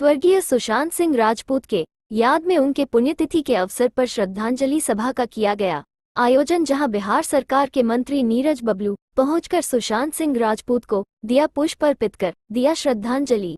स्वर्गीय सुशांत सिंह राजपूत के याद में उनके पुण्यतिथि के अवसर पर श्रद्धांजलि सभा का किया गया आयोजन, जहां बिहार सरकार के मंत्री नीरज बबलू पहुंचकर सुशांत सिंह राजपूत को दिया पुष्प अर्पित कर दिया श्रद्धांजलि।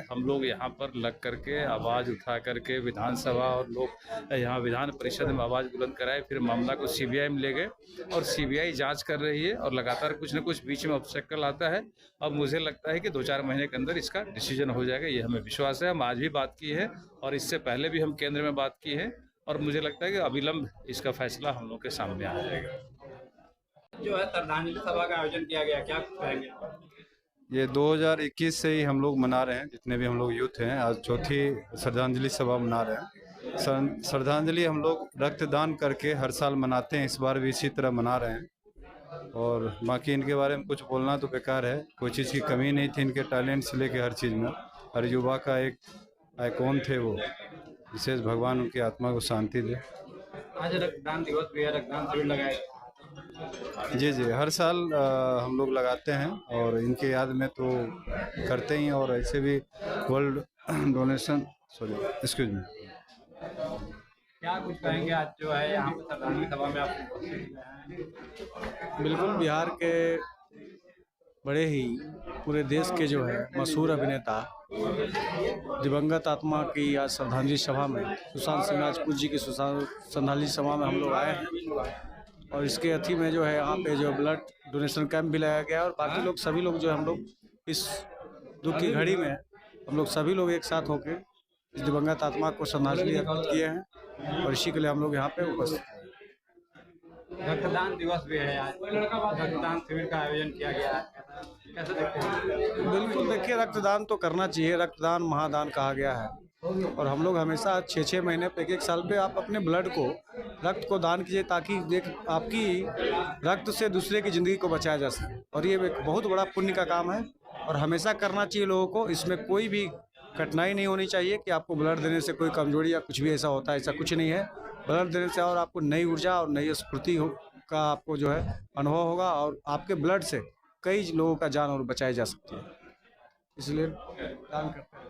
हम लोग यहाँ पर लग करके आवाज़ उठा करके विधानसभा और लोग यहाँ विधान परिषद में आवाज़ बुलंद कराए, फिर मामला को सीबीआई में ले गए और सीबीआई जांच कर रही है और लगातार कुछ न कुछ बीच में ऑब्स्टेकल आता है। अब मुझे लगता है कि 2-4 महीने के अंदर इसका डिसीजन हो जाएगा, ये हमें विश्वास है। हम आज भी बात की है और इससे पहले भी हम केंद्र में बात की है और मुझे लगता है कि अविलंब इसका फैसला हम लोग के सामने आ जाएगा। जो है श्रद्धांजलि सभा का आयोजन किया गया, क्या कहेंगे? ये 2021 से ही हम लोग मना रहे हैं, जितने भी हम लोग यूथ हैं, आज चौथी श्रद्धांजलि सभा मना रहे हैं। श्रद्धांजलि हम लोग रक्तदान करके हर साल मनाते हैं, इस बार भी इसी तरह मना रहे हैं। और बाकी इनके बारे में कुछ बोलना तो बेकार है, कोई चीज़ की कमी नहीं थी इनके टैलेंट से लेके हर चीज़ में। हर युवा का एक आइकॉन थे वो, विशेष भगवान उनकी आत्मा को शांति दे। आज रक्तदान दिवस भी है, रक्तदान शिविर लगाए। जी, हर साल हम लोग लगाते हैं और इनके याद में तो करते ही, और ऐसे भी वर्ल्ड डोनेशन एक्सक्यूज मी। क्या कुछ कहेंगे आज जो है यहाँ पे श्रद्धांजलि सभा में आप उपस्थित हैं? बिल्कुल, बिहार के बड़े ही पूरे देश के जो है मशहूर अभिनेता दिवंगत आत्मा की आज श्रद्धांजलि सभा में सुशांत सिंह राजपूत जी की श्रद्धांजलि सभा में हम लोग आए हैं। और इसके अथी में जो है यहाँ पे जो ब्लड डोनेशन कैंप भी लगाया गया और बाकी लोग सभी लोग जो हम लोग इस दुख की घड़ी में हम लोग सभी लोग एक साथ होकर इस दिवंगत आत्मा को श्रद्धांजलि अर्पित किए हैं और इसी के लिए हम लोग यहाँ पे उपस्थित हैं। रक्तदान दिवस भी है आज, रक्तदान शिविर का आयोजन किया गया है, कैसे देखते हैं? बिल्कुल, देखिए रक्तदान तो करना चाहिए, रक्तदान महादान कहा गया है और हम लोग हमेशा 6-6 महीने पे 1-1 साल पे आप अपने ब्लड को, रक्त को दान कीजिए ताकि आपकी रक्त से दूसरे की ज़िंदगी को बचाया जा सके। और ये एक बहुत बड़ा पुण्य का काम है और हमेशा करना चाहिए लोगों को। इसमें कोई भी कठिनाई नहीं होनी चाहिए कि आपको ब्लड देने से कोई कमजोरी या कुछ भी ऐसा होता है, ऐसा कुछ नहीं है। ब्लड देने से और आपको नई ऊर्जा और नई स्फूर्ति का आपको जो है अनुभव होगा और आपके ब्लड से कई लोगों का जान और बचाई जा सकती है, इसलिए दान करते हैं।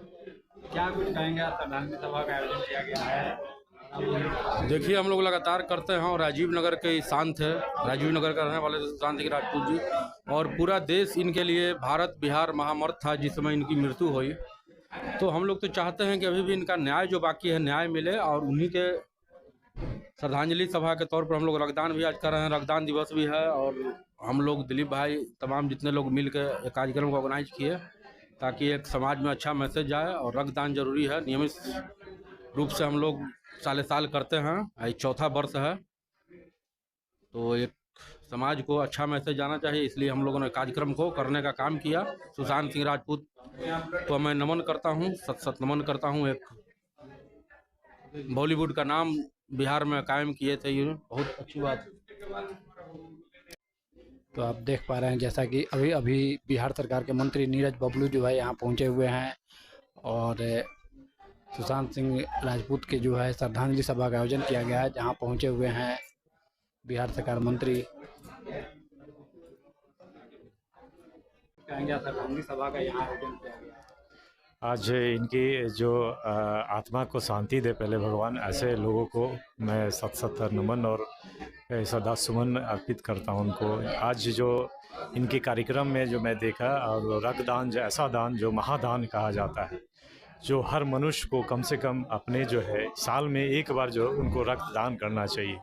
क्या कुछ कहेंगे? आज श्रद्धांजलि सभा का आयोजन किया गया है। देखिए, हम लोग लगातार करते हैं और राजीव नगर के शान थे, राजीव नगर का रहने वाले सुशांत सिंह राजपूत जी, और पूरा देश इनके लिए भारत बिहार महामर्त था जिस समय इनकी मृत्यु हुई। तो हम लोग तो चाहते हैं कि अभी भी इनका न्याय जो बाकी है न्याय मिले और उन्हीं के श्रद्धांजलि सभा के तौर पर हम लोग रक्तदान भी आज कर रहे हैं। रक्तदान दिवस भी है और हम लोग दिलीप भाई तमाम जितने लोग मिल के एक कार्यक्रम को ऑर्गेनाइज किए ताकि एक समाज में अच्छा मैसेज जाए। और रक्तदान जरूरी है, नियमित रूप से हम लोग साल करते हैं, आज चौथा वर्ष है। तो एक समाज को अच्छा मैसेज जाना चाहिए, इसलिए हम लोगों ने कार्यक्रम को करने का काम किया। सुशांत सिंह राजपूत को मैं नमन करता हूँ, सत नमन करता हूँ। एक बॉलीवुड का नाम बिहार में कायम किए थे, ये बहुत अच्छी बात है। तो आप देख पा रहे हैं जैसा कि अभी बिहार सरकार के मंत्री नीरज बबलू जो है यहाँ पहुँचे हुए हैं और सुशांत सिंह राजपूत के जो है श्रद्धांजलि सभा का आयोजन किया गया है, जहाँ पहुँचे हुए हैं बिहार सरकार मंत्री। श्रद्धांजलि सभा का यहाँ आयोजन किया गया है। आज इनकी जो आत्मा को शांति दे पहले भगवान, ऐसे लोगों को मैं सत नमन और सदा सुमन अर्पित करता हूं उनको। आज जो इनके कार्यक्रम में जो मैं देखा, और रक्तदान जो ऐसा दान जो महादान कहा जाता है, जो हर मनुष्य को कम से कम अपने जो है साल में एक बार जो उनको रक्तदान करना चाहिए।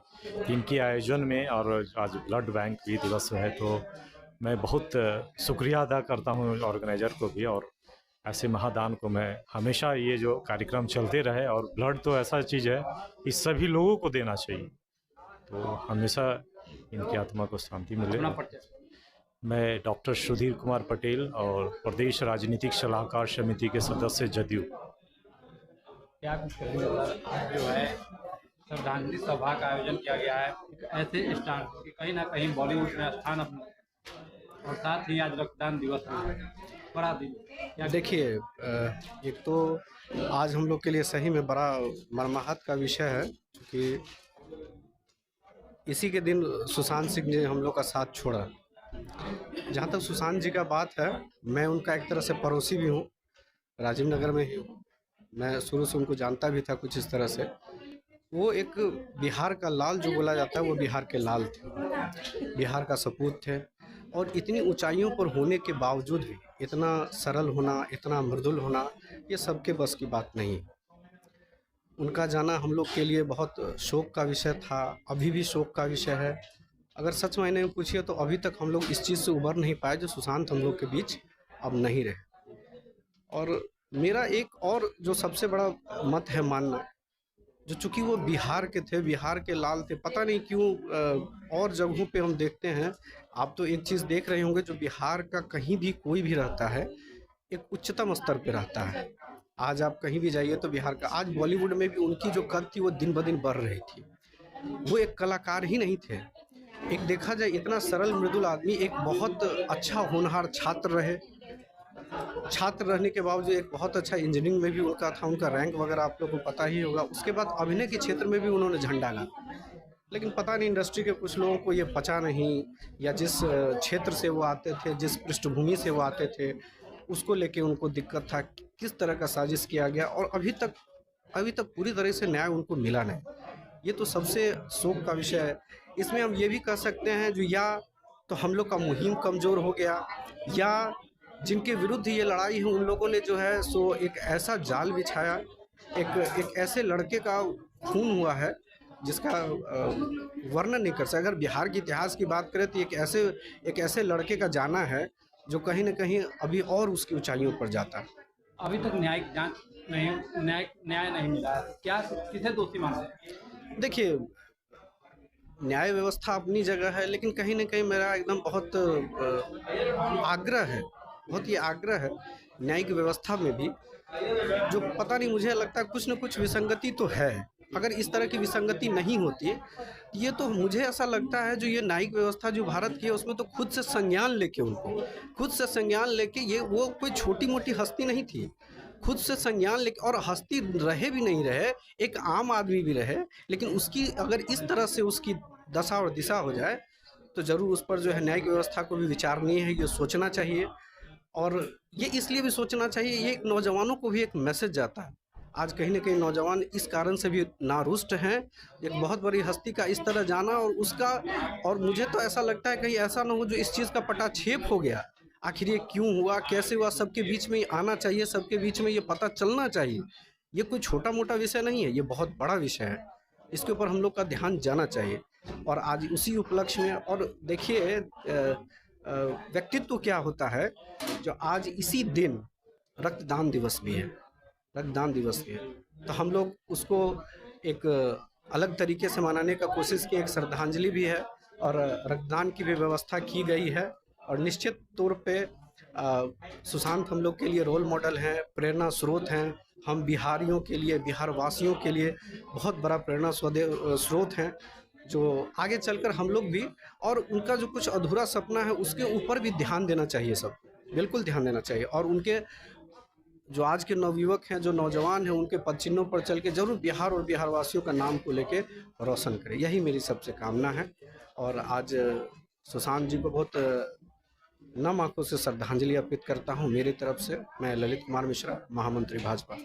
इनके आयोजन में और आज ब्लड बैंक भी दिवस है, तो मैं बहुत शुक्रिया अदा करता हूँ ऑर्गेनाइज़र को भी। और ऐसे महादान को मैं हमेशा, ये जो कार्यक्रम चलते रहे, और ब्लड तो ऐसा चीज़ है इस सभी लोगों को देना चाहिए, तो हमेशा इनकी आत्मा को शांति मिले। मैं डॉक्टर सुधीर कुमार पटेल और प्रदेश राजनीतिक सलाहकार समिति के सदस्य जदयू। क्या कुछ कहेंगे आज जो है श्रद्धांजलि सभा का आयोजन किया गया है, एक ऐसे स्टार कि कहीं ना कहीं बॉलीवुड में स्थान अपना, और साथ ही आज रक्तदान दिवस में बड़ा दिन। देखिए, एक तो आज हम लोग के लिए सही में बड़ा मर्माहत का विषय है कि इसी के दिन सुशांत सिंह जी हम लोग का साथ छोड़ा। जहाँ तक सुशांत जी का बात है, मैं उनका एक तरह से पड़ोसी भी हूँ, राजीव नगर में ही हूँ। मैं शुरू से उनको जानता भी था कुछ इस तरह से। वो एक बिहार का लाल जो बोला जाता है, वो बिहार के लाल थे, बिहार का सपूत थे। और इतनी ऊंचाइयों पर होने के बावजूद भी इतना सरल होना, इतना मृदुल होना, ये सबके बस की बात नहीं। उनका जाना हम लोग के लिए बहुत शोक का विषय था, अभी भी शोक का विषय है। अगर सच मायने में पूछिए तो अभी तक हम लोग इस चीज़ से उबर नहीं पाए जो सुशांत हम लोग के बीच अब नहीं रहे। और मेरा एक और जो सबसे बड़ा मत है मानना, जो चूँकि वो बिहार के थे, बिहार के लाल थे, पता नहीं क्यों और जगहों पे हम देखते हैं, आप तो एक चीज़ देख रहे होंगे, जो बिहार का कहीं भी कोई भी रहता है एक उच्चतम स्तर पे रहता है। आज आप कहीं भी जाइए तो बिहार का, आज बॉलीवुड में भी उनकी जो कद थी वो दिन ब दिन बढ़ रही थी। वो एक कलाकार ही नहीं थे, एक देखा जाए इतना सरल मृदुल आदमी, एक बहुत अच्छा होनहार छात्र रहे, छात्र रहने के बावजूद एक बहुत अच्छा इंजीनियरिंग में भी उनका था, उनका रैंक वगैरह आप लोगों को पता ही होगा। उसके बाद अभिनय के क्षेत्र में भी उन्होंने झंडा गाड़ा, लेकिन पता नहीं इंडस्ट्री के कुछ लोगों को ये पचा नहीं, या जिस क्षेत्र से वो आते थे, जिस पृष्ठभूमि से वो आते थे, उसको लेके उनको दिक्कत था, किस तरह का साजिश किया गया और अभी तक पूरी तरह से न्याय उनको मिला नहीं। ये तो सबसे शोक का विषय है। इसमें हम ये भी कह सकते हैं जो या तो हम लोग का मुहिम कमज़ोर हो गया, या जिनके विरुद्ध ये लड़ाई है उन लोगों ने जो है सो एक ऐसा जाल बिछाया, एक ऐसे लड़के का खून हुआ है जिसका वर्णन नहीं कर सकते। अगर बिहार के इतिहास की बात करें तो एक ऐसे लड़के का जाना है जो कहीं न कहीं अभी और उसकी ऊंचाइयों पर जाता है। अभी तक न्यायिक जांच नहीं, न्याय नहीं मिला है, क्या किसे दोषी मानते हैं? देखिए, न्याय व्यवस्था अपनी जगह है, लेकिन कहीं न कहीं मेरा एकदम बहुत आग्रह है, बहुत ही आग्रह है न्यायिक व्यवस्था में भी, जो पता नहीं, मुझे लगता है कुछ न कुछ विसंगति तो है। अगर इस तरह की विसंगति नहीं होती, ये तो मुझे ऐसा लगता है जो ये न्यायिक व्यवस्था जो भारत की है उसमें तो खुद से संज्ञान लेके ये वो कोई छोटी मोटी हस्ती नहीं थी, खुद से संज्ञान लेके, और हस्ती रहे भी नहीं रहे, एक आम आदमी भी रहे, लेकिन उसकी अगर इस तरह से उसकी दशा और दिशा हो जाए तो ज़रूर उस पर जो है न्यायिक व्यवस्था को भी विचारणीय है, ये सोचना चाहिए। और ये इसलिए भी सोचना चाहिए, ये नौजवानों को भी एक मैसेज जाता है। आज कहीं न कहीं नौजवान इस कारण से भी नारुष्ट हैं, एक बहुत बड़ी हस्ती का इस तरह जाना, और मुझे तो ऐसा लगता है कहीं ऐसा ना हो जो इस चीज़ का पटाक्षेप हो गया, आखिर ये क्यों हुआ, कैसे हुआ, सबके बीच में आना चाहिए, सबके बीच में ये पता चलना चाहिए। ये कोई छोटा मोटा विषय नहीं है, ये बहुत बड़ा विषय है, इसके ऊपर हम लोग का ध्यान जाना चाहिए। और आज उसी उपलक्ष्य में, और देखिए व्यक्तित्व क्या होता है, जो आज इसी दिन रक्तदान दिवस भी है, तो हम लोग उसको एक अलग तरीके से मनाने का कोशिश की, एक श्रद्धांजलि भी है और रक्तदान की भी व्यवस्था की गई है। और निश्चित तौर पे सुशांत हम लोग के लिए रोल मॉडल हैं, प्रेरणा स्रोत हैं। हम बिहारियों के लिए, बिहार वासियों के लिए बहुत बड़ा प्रेरणा स्रोत हैं, जो आगे चलकर हम लोग भी, और उनका जो कुछ अधूरा सपना है उसके ऊपर भी ध्यान देना चाहिए, सब बिल्कुल ध्यान देना चाहिए। और उनके जो आज के नवयुवक हैं, जो नौजवान हैं, उनके पदचिन्हों पर चल के जरूर बिहार और बिहारवासियों का नाम को लेके रोशन करें, यही मेरी सबसे कामना है। और आज सुशांत जी को बहुत नम आंखों से श्रद्धांजलि अर्पित करता हूं मेरी तरफ से। मैं ललित कुमार मिश्रा, महामंत्री भाजपा।